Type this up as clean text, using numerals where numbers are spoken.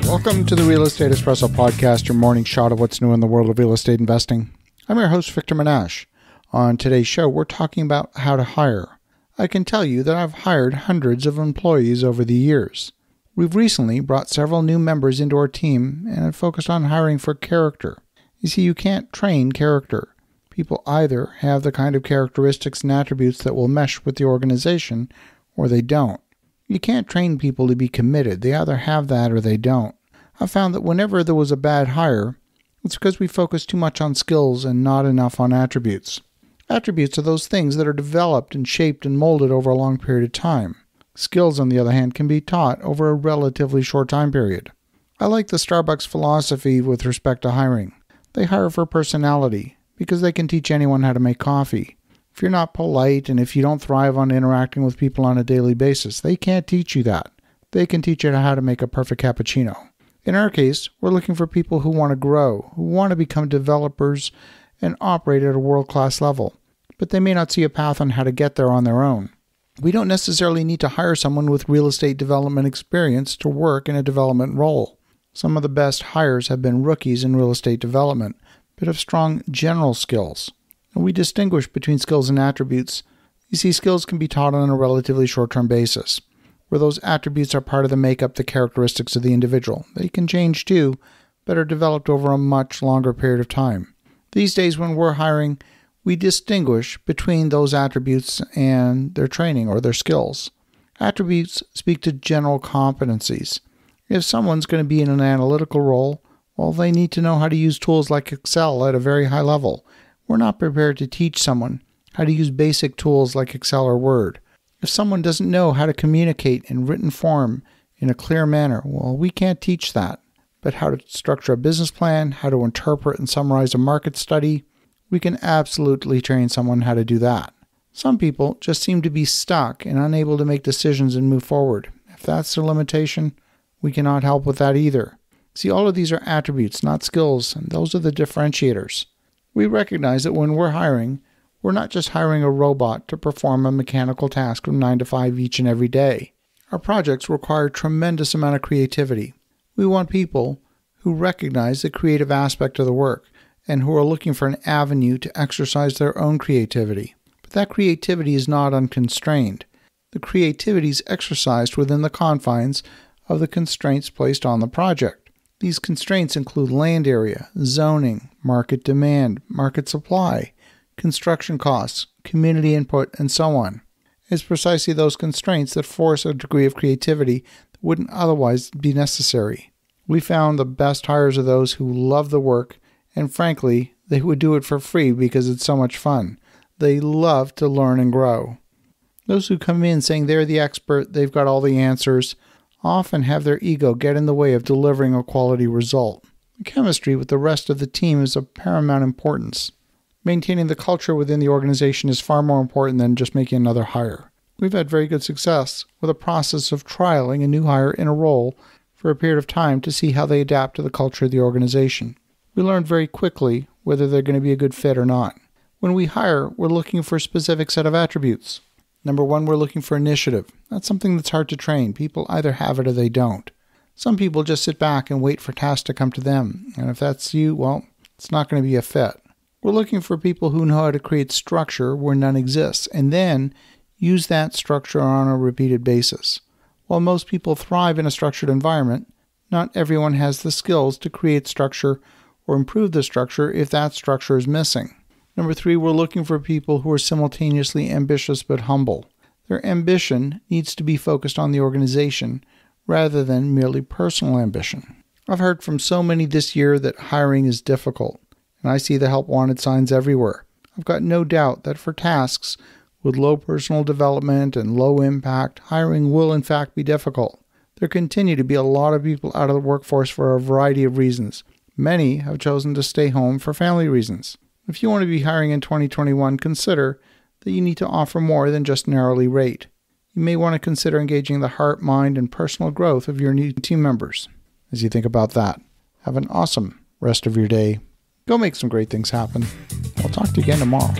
Welcome to the Real Estate Espresso Podcast, your morning shot of what's new in the world of real estate investing. I'm your host, Victor Menashe. On today's show, we're talking about how to hire. I can tell you that I've hired hundreds of employees over the years. We've recently brought several new members into our team and have focused on hiring for character. You see, you can't train character. People either have the kind of characteristics and attributes that will mesh with the organization, or they don't. You can't train people to be committed. They either have that or they don't. I found that whenever there was a bad hire, it's because we focused too much on skills and not enough on attributes. Attributes are those things that are developed and shaped and molded over a long period of time. Skills, on the other hand, can be taught over a relatively short time period. I like the Starbucks philosophy with respect to hiring. They hire for personality because they can teach anyone how to make coffee. If you're not polite and if you don't thrive on interacting with people on a daily basis, they can't teach you that. They can teach you how to make a perfect cappuccino. In our case, we're looking for people who want to grow, who want to become developers and operate at a world-class level, but they may not see a path on how to get there on their own. We don't necessarily need to hire someone with real estate development experience to work in a development role. Some of the best hires have been rookies in real estate development, but have strong general skills. And we distinguish between skills and attributes. You see, skills can be taught on a relatively short-term basis, where those attributes are part of the makeup, the characteristics of the individual. They can change too, but are developed over a much longer period of time. These days when we're hiring, we distinguish between those attributes and their training or their skills. Attributes speak to general competencies. If someone's going to be in an analytical role, well, they need to know how to use tools like Excel at a very high level. We're not prepared to teach someone how to use basic tools like Excel or Word. If someone doesn't know how to communicate in written form in a clear manner, well, we can't teach that. But how to structure a business plan, how to interpret and summarize a market study, we can absolutely train someone how to do that. Some people just seem to be stuck and unable to make decisions and move forward. If that's their limitation, we cannot help with that either. See, all of these are attributes, not skills, and those are the differentiators. We recognize that when we're hiring, we're not just hiring a robot to perform a mechanical task from 9 to 5 each and every day. Our projects require a tremendous amount of creativity. We want people who recognize the creative aspect of the work and who are looking for an avenue to exercise their own creativity. But that creativity is not unconstrained. The creativity is exercised within the confines of the constraints placed on the project. These constraints include land area, zoning, market demand, market supply, construction costs, community input, and so on. It's precisely those constraints that force a degree of creativity that wouldn't otherwise be necessary. We found the best hires are those who love the work, and frankly, they would do it for free because it's so much fun. They love to learn and grow. Those who come in saying they're the expert, they've got all the answers, often have their ego get in the way of delivering a quality result. The chemistry with the rest of the team is of paramount importance. Maintaining the culture within the organization is far more important than just making another hire. We've had very good success with a process of trialing a new hire in a role for a period of time to see how they adapt to the culture of the organization. We learned very quickly whether they're going to be a good fit or not. When we hire, we're looking for a specific set of attributes. Number one, we're looking for initiative. That's something that's hard to train. People either have it or they don't. Some people just sit back and wait for tasks to come to them. And if that's you, well, it's not going to be a fit. We're looking for people who know how to create structure where none exists, and then use that structure on a repeated basis. While most people thrive in a structured environment, not everyone has the skills to create structure or improve the structure if that structure is missing. Number three, we're looking for people who are simultaneously ambitious but humble. Their ambition needs to be focused on the organization rather than merely personal ambition. I've heard from so many this year that hiring is difficult, and I see the help wanted signs everywhere. I've got no doubt that for tasks with low personal development and low impact, hiring will in fact be difficult. There continue to be a lot of people out of the workforce for a variety of reasons. Many have chosen to stay home for family reasons. If you want to be hiring in 2021, consider that you need to offer more than just an hourly rate. You may want to consider engaging the heart, mind, and personal growth of your new team members. As you think about that, have an awesome rest of your day. Go make some great things happen. I'll talk to you again tomorrow.